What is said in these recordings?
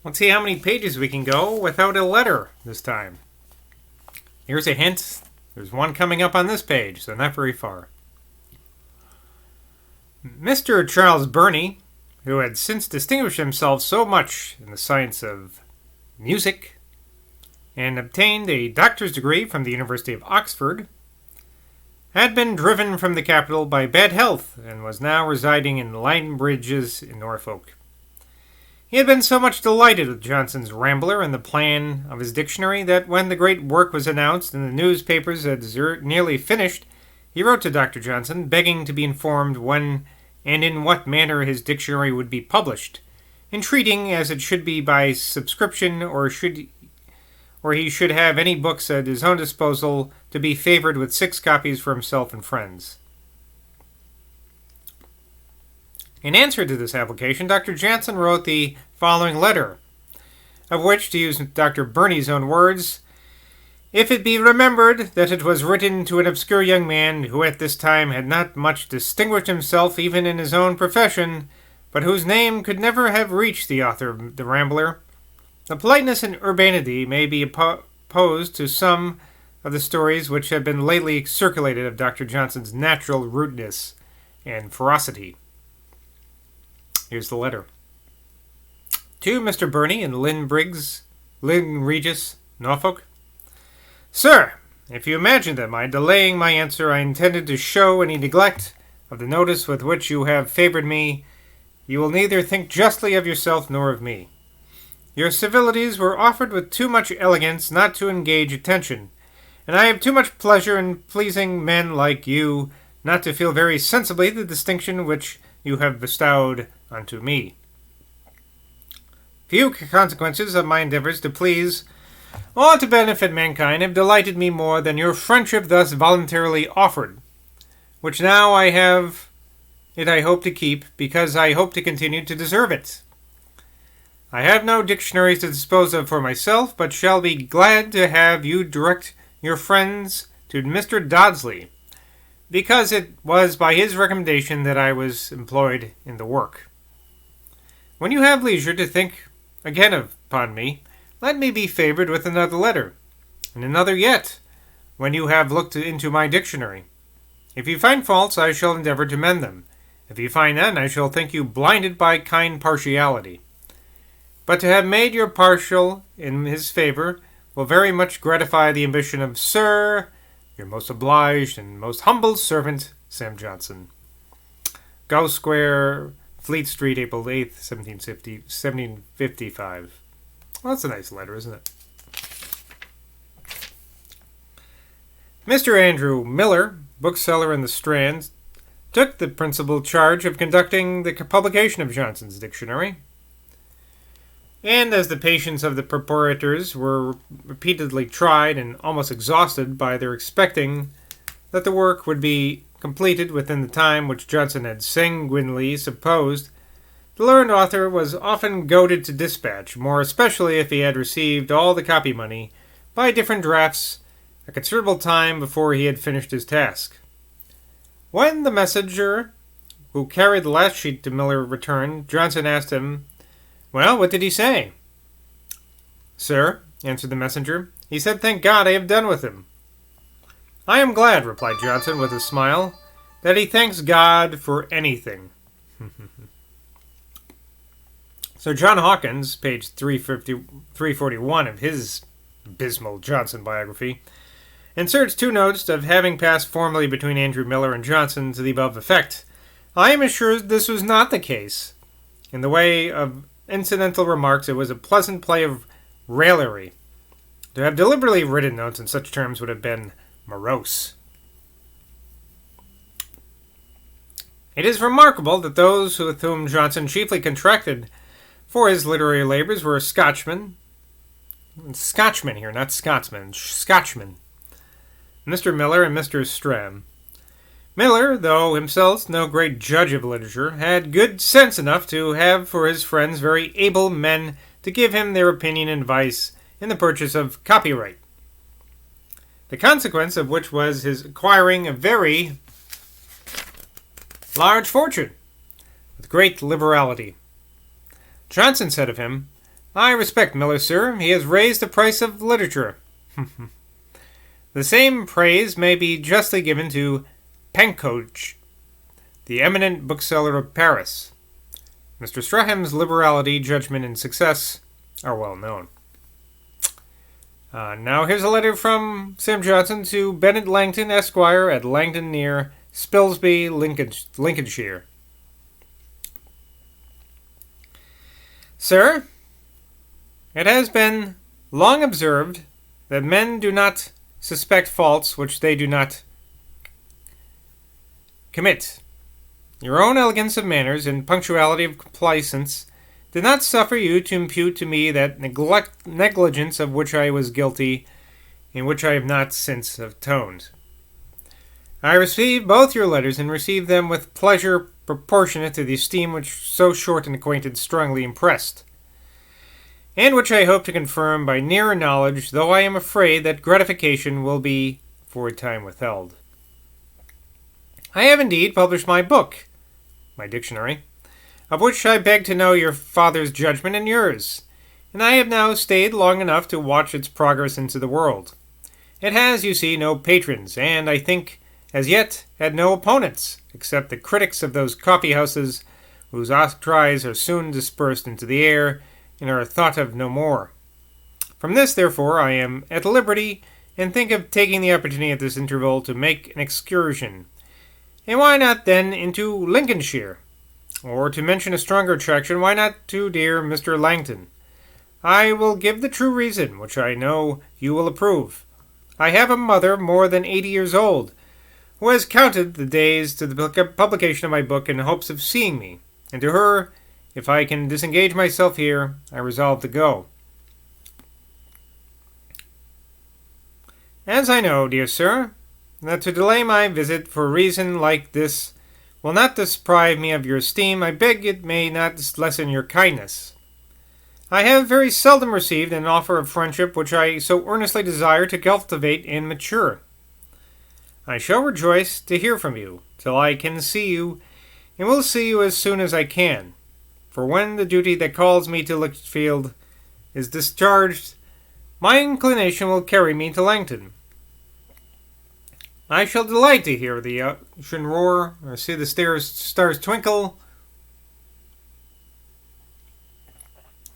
Let's see how many pages we can go without a letter this time. Here's a hint. There's one coming up on this page, so not very far. Mr. Charles Burney, who had since distinguished himself so much in the science of music and obtained a doctor's degree from the University of Oxford, had been driven from the capital by bad health and was now residing in Lyme Bridges in Norfolk. He had been so much delighted with Johnson's Rambler and the plan of his dictionary that when the great work was announced and the newspapers had nearly finished, he wrote to Dr. Johnson, begging to be informed when and in what manner his dictionary would be published, entreating as it should be by subscription or he should have any books at his own disposal to be favored with 6 copies for himself and friends. In answer to this application, Dr. Johnson wrote the following letter, of which, to use Dr. Burney's own words, "If it be remembered that it was written to an obscure young man who at this time had not much distinguished himself even in his own profession, but whose name could never have reached the author of the Rambler, the politeness and urbanity may be opposed to some of the stories which have been lately circulated of Dr. Johnson's natural rudeness and ferocity." Here's the letter. To Mr. Burney in Lynn Regis, Norfolk. Sir, if you imagine that by delaying my answer I intended to show any neglect of the notice with which you have favored me, you will neither think justly of yourself nor of me. Your civilities were offered with too much elegance not to engage attention, and I have too much pleasure in pleasing men like you not to feel very sensibly the distinction which you have bestowed unto me. Few consequences of my endeavors to please or to benefit mankind have delighted me more than your friendship thus voluntarily offered, which now I have it I hope to keep, because I hope to continue to deserve it. I have no dictionaries to dispose of for myself, but shall be glad to have you direct your friends to Mr. Dodsley, because it was by his recommendation that I was employed in the work. When you have leisure to think again upon me, let me be favored with another letter, and another yet, when you have looked into my dictionary. If you find faults, I shall endeavor to mend them. If you find none, I shall think you blinded by kind partiality. But to have made your partial in his favor will very much gratify the ambition of Sir, your most obliged and most humble servant, Sam Johnson. Gow Square, Fleet Street, April 8th, 1755. Well, that's a nice letter, isn't it? Mr. Andrew Miller, bookseller in the Strand, took the principal charge of conducting the publication of Johnson's dictionary. And as the patience of the proprietors were repeatedly tried and almost exhausted by their expecting that the work would be completed within the time which Johnson had sanguinely supposed, the learned author was often goaded to dispatch, more especially if he had received all the copy money by different drafts a considerable time before he had finished his task. When the messenger who carried the last sheet to Miller returned, Johnson asked him, "Well, what did he say?" "Sir," answered the messenger, "he said, 'Thank God, I have done with him.'" "I am glad," replied Johnson with a smile, "that he thanks God for anything." So John Hawkins, page 341 of his abysmal Johnson biography, inserts 2 notes of having passed formally between Andrew Miller and Johnson to the above effect. I am assured this was not the case. In the way of incidental remarks, it was a pleasant play of raillery. To have deliberately written notes in such terms would have been morose. It is remarkable that those with whom Johnson chiefly contracted for his literary labors were Scotchmen here, not Scotsmen, Scotchmen, Mr. Miller and Mr. Stram. Miller, though himself no great judge of literature, had good sense enough to have for his friends very able men to give him their opinion and advice in the purchase of copyright, the consequence of which was his acquiring a very large fortune with great liberality. Johnson said of him, I respect Miller, sir. He has raised the price of literature. The same praise may be justly given to Pankoch, the eminent bookseller of Paris. Mr. Straham's liberality, judgment, and success are well known. Now here's a letter from Sam Johnson to Bennett Langton, Esquire, at Langton near Spilsby, Lincolnshire. Sir, it has been long observed that men do not suspect faults which they do not commit. Your own elegance of manners and punctuality of complaisance did not suffer you to impute to me that negligence of which I was guilty, in which I have not since atoned. I received both your letters, and received them with pleasure proportionate to the esteem which so short an acquaintance strongly impressed, and which I hope to confirm by nearer knowledge, though I am afraid that gratification will be for a time withheld. I have indeed published my book, my dictionary, of which I beg to know your father's judgment and yours, and I have now stayed long enough to watch its progress into the world. It has, you see, no patrons, and I think as yet had no opponents, except the critics of those coffee-houses whose outcries are soon dispersed into the air and are thought of no more. From this, therefore, I am at liberty, and think of taking the opportunity at this interval to make an excursion. And why not then into Lincolnshire? Or to mention a stronger attraction, why not to dear Mr. Langton? I will give the true reason, which I know you will approve. I have a mother more than 80 years old, who has counted the days to the publication of my book in hopes of seeing me, and to her, if I can disengage myself here, I resolve to go. As I know, dear sir, that to delay my visit for a reason like this will not deprive me of your esteem, I beg it may not lessen your kindness. I have very seldom received an offer of friendship which I so earnestly desire to cultivate and mature. I shall rejoice to hear from you, till I can see you, and will see you as soon as I can. For when the duty that calls me to Lichfield is discharged, my inclination will carry me to Langton. I shall delight to hear the ocean roar, or see the stars twinkle,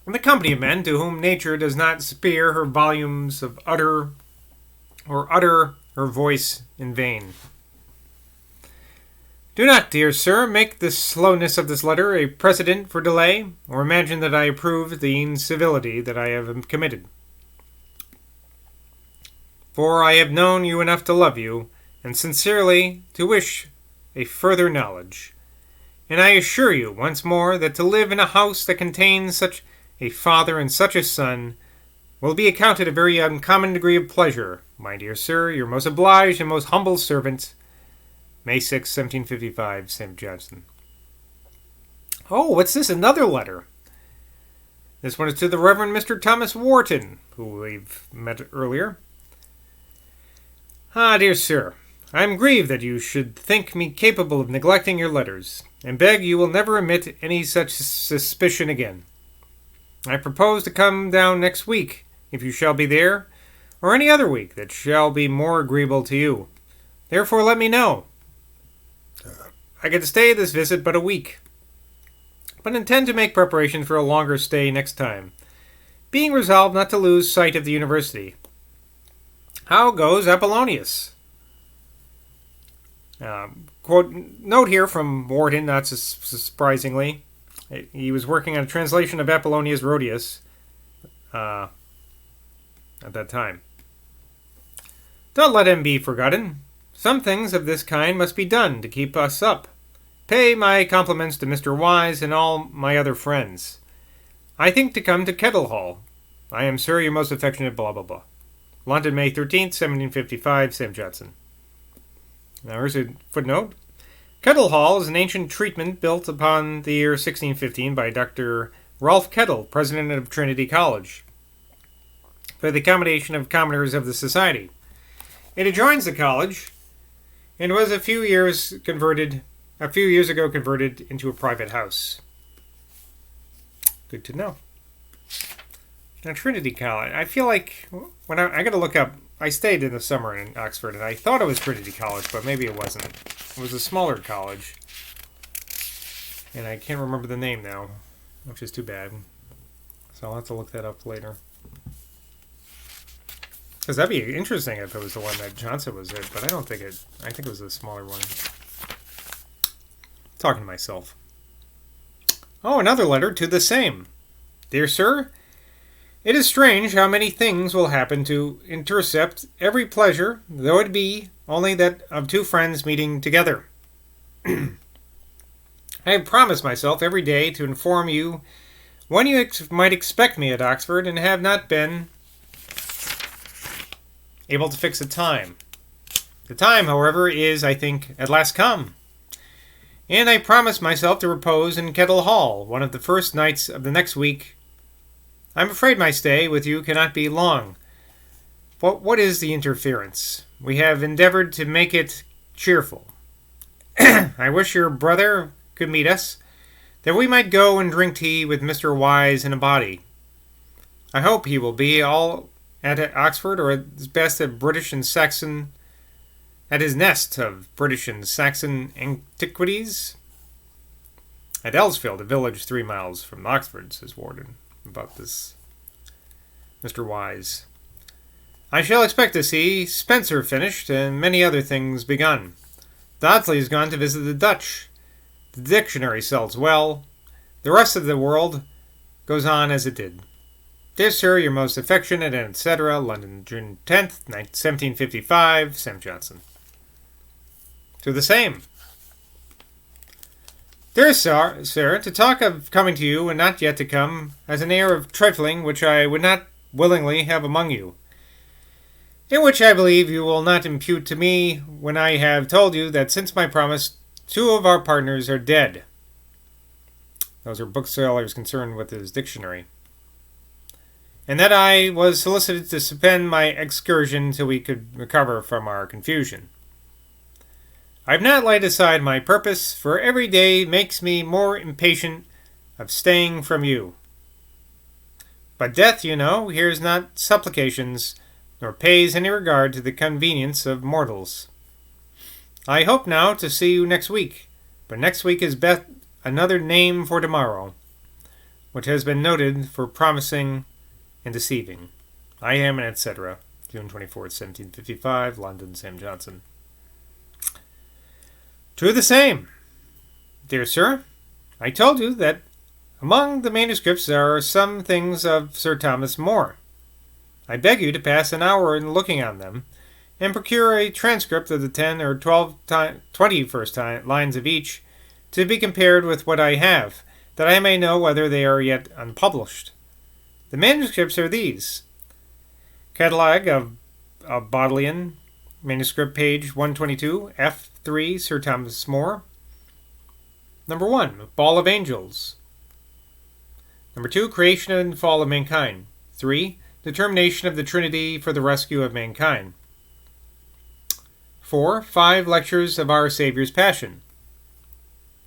in the company of men to whom nature does not spare her volumes of utter her voice in vain. Do not, dear sir, make the slowness of this letter a precedent for delay, or imagine that I approve the incivility that I have committed. For I have known you enough to love you, and sincerely to wish a further knowledge. And I assure you once more that to live in a house that contains such a father and such a son will be accounted a very uncommon degree of pleasure, my dear sir, your most obliged and most humble servant, May 6, 1755, Sam Johnson. Oh, what's this? Another letter. This one is to the Reverend Mr. Thomas Wharton, who we've met earlier. Dear sir, I am grieved that you should think me capable of neglecting your letters, and beg you will never emit any such suspicion again. I propose to come down next week, if you shall be there, or any other week that shall be more agreeable to you. Therefore let me know. I can stay this visit but a week, but intend to make preparation for a longer stay next time, being resolved not to lose sight of the university. How goes Apollonius? Quote, note here from Wharton, not surprisingly. He was working on a translation of Apollonius Rhodius at that time. Don't let him be forgotten. Some things of this kind must be done to keep us up. Pay my compliments to Mr. Wise and all my other friends. I think to come to Kettlehall. I am, sir, your most affectionate blah blah blah. London, May 13th, 1755, Sam Johnson. Now here's a footnote. Kettlehall is an ancient treatment built upon the year 1615 by Dr. Ralph Kettle, president of Trinity College, for the accommodation of commoners of the society. It adjoins the college and was a few years ago converted into a private house. Good to know. Now, Trinity College. I feel like when I got to look up. I stayed in the summer in Oxford, and I thought it was Trinity College, but maybe it wasn't. It was a smaller college, and I can't remember the name now, which is too bad. So I'll have to look that up later. Because that'd be interesting if it was the one that Johnson was at, but I don't think it. I think it was a smaller one. Talking to myself. Oh, another letter to the same. Dear Sir, it is strange how many things will happen to intercept every pleasure, though it be only that of two friends meeting together. I have promised myself every day to inform you when you might expect me at Oxford, and have not been able to fix a time. The time, however, is, I think, at last come. And I promise myself to repose in Kettle Hall one of the first nights of the next week. I'm afraid my stay with you cannot be long. But what is the interference? We have endeavored to make it cheerful. I wish your brother could meet us, that we might go and drink tea with Mr. Wise in a body. I hope he will be all at Oxford, or at his best at British and Saxon, at his nest of British and Saxon antiquities. At Ellsfield, a village 3 miles from Oxford, says Warden about this Mr. Wise. I shall expect to see Spencer finished and many other things begun. Dodsley has gone to visit the Dutch. The dictionary sells well. The rest of the world goes on as it did. Dear Sir, your most affectionate, etc., London, June 10th, 1755, Sam Johnson. To the same. Dear Sir, to talk of coming to you and not yet to come has an air of trifling which I would not willingly have among you, in which I believe you will not impute to me when I have told you that since my promise 2 of our partners are dead. Those are booksellers concerned with his dictionary. And that I was solicited to suspend my excursion till we could recover from our confusion. I have not laid aside my purpose, for every day makes me more impatient of staying from you. But death, you know, hears not supplications, nor pays any regard to the convenience of mortals. I hope now to see you next week, but next week is but another name for tomorrow, which has been noted for promising and deceiving. I am, and etc. June 24th, 1755, London, Sam Johnson. To the same. Dear Sir, I told you that among the manuscripts there are some things of Sir Thomas More. I beg you to pass an hour in looking on them, and procure a transcript of the 10 or 20 first lines of each, to be compared with what I have, that I may know whether they are yet unpublished. The manuscripts are these. Catalogue of Bodleian, manuscript page 122, F3, Sir Thomas More. Number 1, Fall of Angels. Number 2, Creation and Fall of Mankind. 3, Determination of the Trinity for the Rescue of Mankind. 4, 5 Lectures of Our Saviour's Passion.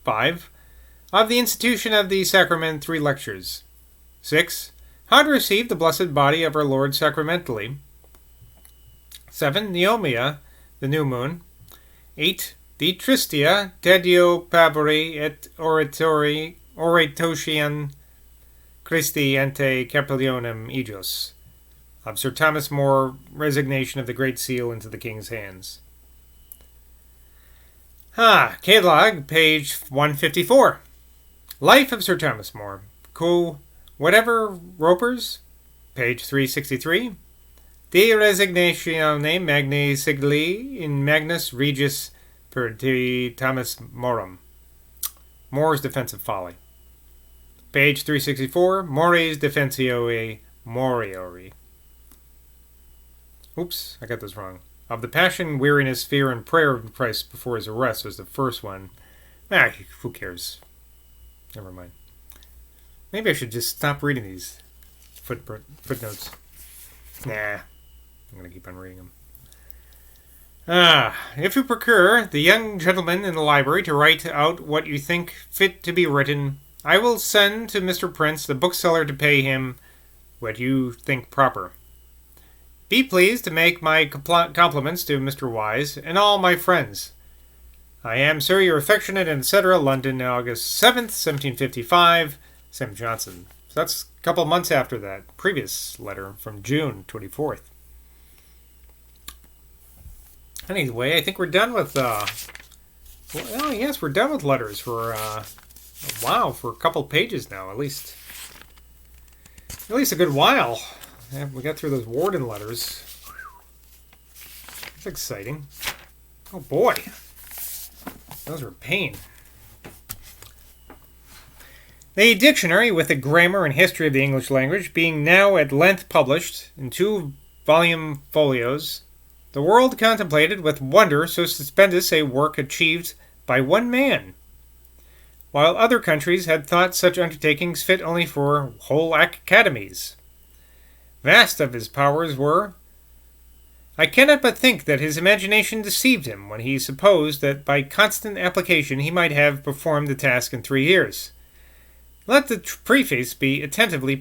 5, Of the Institution of the Sacrament, 3 lectures. 6, How to Receive the Blessed Body of Our Lord Sacramentally. 7, Neomia, the New Moon. 8, De Tristia, Tedio Pavori et Oratiotiam Christi ante Capillionum Aegos. Of Sir Thomas More, Resignation of the Great Seal into the King's Hands. Catalogue, page 154. Life of Sir Thomas More. Whatever Ropers, page 363. De Resignatione Magni Sigilli in Magnus Regis per de Thomas Morum. More's Defense of Folly. Page 364. Mores Defensio Moriori. Oops, I got this wrong. Of the Passion, Weariness, Fear, and Prayer of Christ before his arrest was the first one. Who cares? Never mind. Maybe I should just stop reading these footnotes. Nah, I'm going to keep on reading them. If you procure the young gentleman in the library to write out what you think fit to be written, I will send to Mr. Prince, the bookseller, to pay him what you think proper. Be pleased to make my compliments to Mr. Wise and all my friends. I am, sir, your affectionate, etc., London, August 7th, 1755, Sam Johnson. So that's a couple months after that previous letter from June 24th. Anyway, I think we're done with, we're done with letters for, for a couple pages now, at least a good while. Yeah, we got through those Warden letters. That's exciting. Oh boy. Those were a pain. The dictionary with the grammar and history of the English language being now at length published in 2-volume folios, the world contemplated with wonder so stupendous a work achieved by one man, while other countries had thought such undertakings fit only for whole academies. Vast of his powers were. I cannot but think that his imagination deceived him when he supposed that by constant application he might have performed the task in 3 years. Let the preface be attentively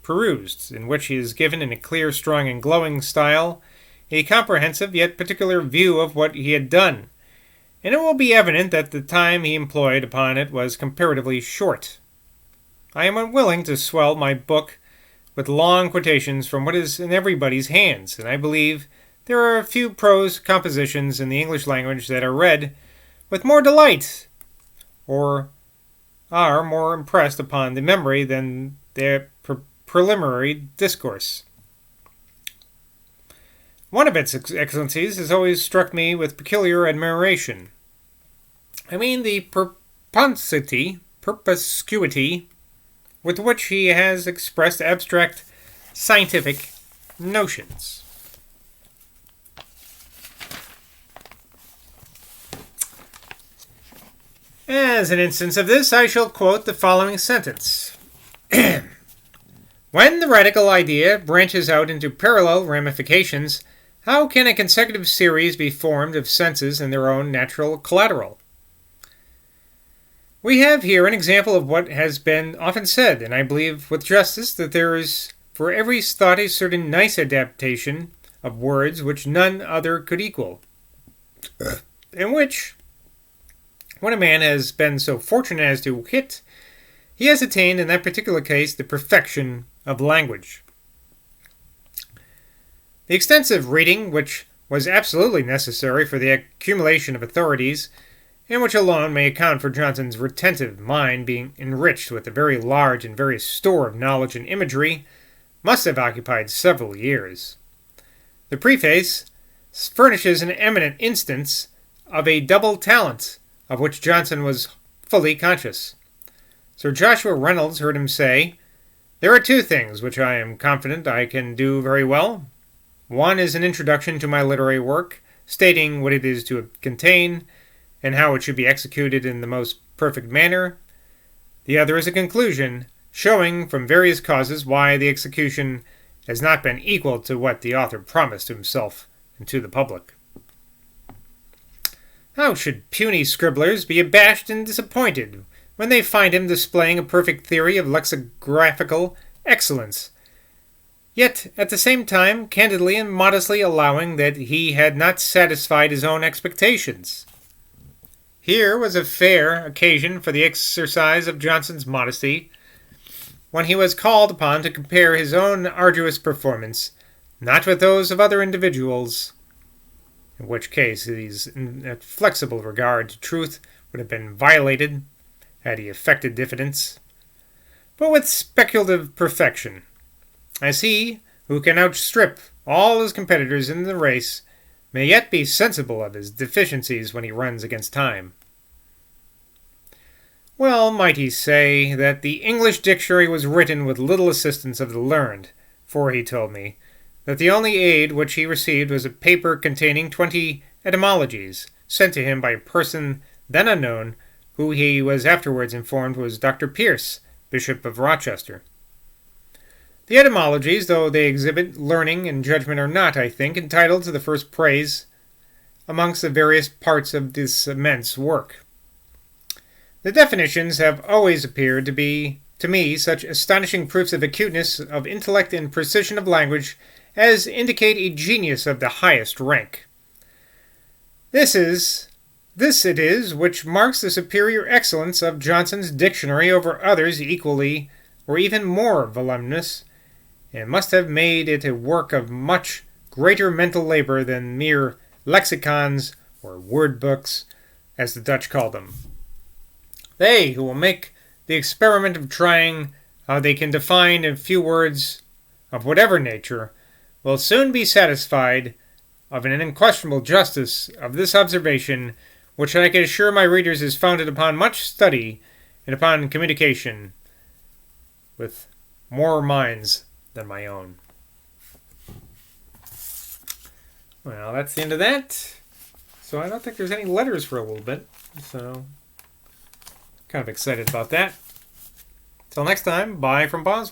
perused, in which he is given in a clear, strong, and glowing style a comprehensive yet particular view of what he had done, and it will be evident that the time he employed upon it was comparatively short. I am unwilling to swell my book with long quotations from what is in everybody's hands, and I believe there are a few prose compositions in the English language that are read with more delight, or are more impressed upon the memory than their preliminary discourse. One of its excellencies has always struck me with peculiar admiration. I mean the perspicuity with which he has expressed abstract scientific notions. As an instance of this, I shall quote the following sentence. When the radical idea branches out into parallel ramifications, how can a consecutive series be formed of senses and their own natural collateral? We have here an example of what has been often said, and I believe with justice, that there is for every thought a certain nice adaptation of words which none other could equal, in which, when a man has been so fortunate as to hit, he has attained in that particular case the perfection of language. The extensive reading which was absolutely necessary for the accumulation of authorities, and which alone may account for Johnson's retentive mind being enriched with a very large and various store of knowledge and imagery, must have occupied several years. The preface furnishes an eminent instance of a double talent, of which Johnson was fully conscious. Sir Joshua Reynolds heard him say, "There are 2 things which I am confident I can do very well. One is an introduction to my literary work, stating what it is to contain, and how it should be executed in the most perfect manner. The other is a conclusion, showing from various causes why the execution has not been equal to what the author promised to himself and to the public." How should puny scribblers be abashed and disappointed when they find him displaying a perfect theory of lexicographical excellence, yet at the same time candidly and modestly allowing that he had not satisfied his own expectations? Here was a fair occasion for the exercise of Johnson's modesty, when he was called upon to compare his own arduous performance, not with those of other individuals, in which case his inflexible regard to truth would have been violated had he affected diffidence, but with speculative perfection, as he, who can outstrip all his competitors in the race, may yet be sensible of his deficiencies when he runs against time. Well might he say that the English dictionary was written with little assistance of the learned, for he told me that the only aid which he received was a paper containing 20 etymologies, sent to him by a person then unknown, who he was afterwards informed was Dr. Pierce, Bishop of Rochester. The etymologies, though they exhibit learning and judgment, are not, I think, entitled to the first praise amongst the various parts of this immense work. The definitions have always appeared to be to me such astonishing proofs of acuteness of intellect and precision of language as indicate a genius of the highest rank. This it is which marks the superior excellence of Johnson's dictionary over others equally or even more voluminous, and must have made it a work of much greater mental labor than mere lexicons or word books, as the Dutch call them. They who will make the experiment of trying how they can define in few words of whatever nature will soon be satisfied of an unquestionable justice of this observation, which I can assure my readers is founded upon much study and upon communication with more minds than my own. Well, that's the end of that. So I don't think there's any letters for a little bit. So, kind of excited about that. Till next time, bye from Boswell.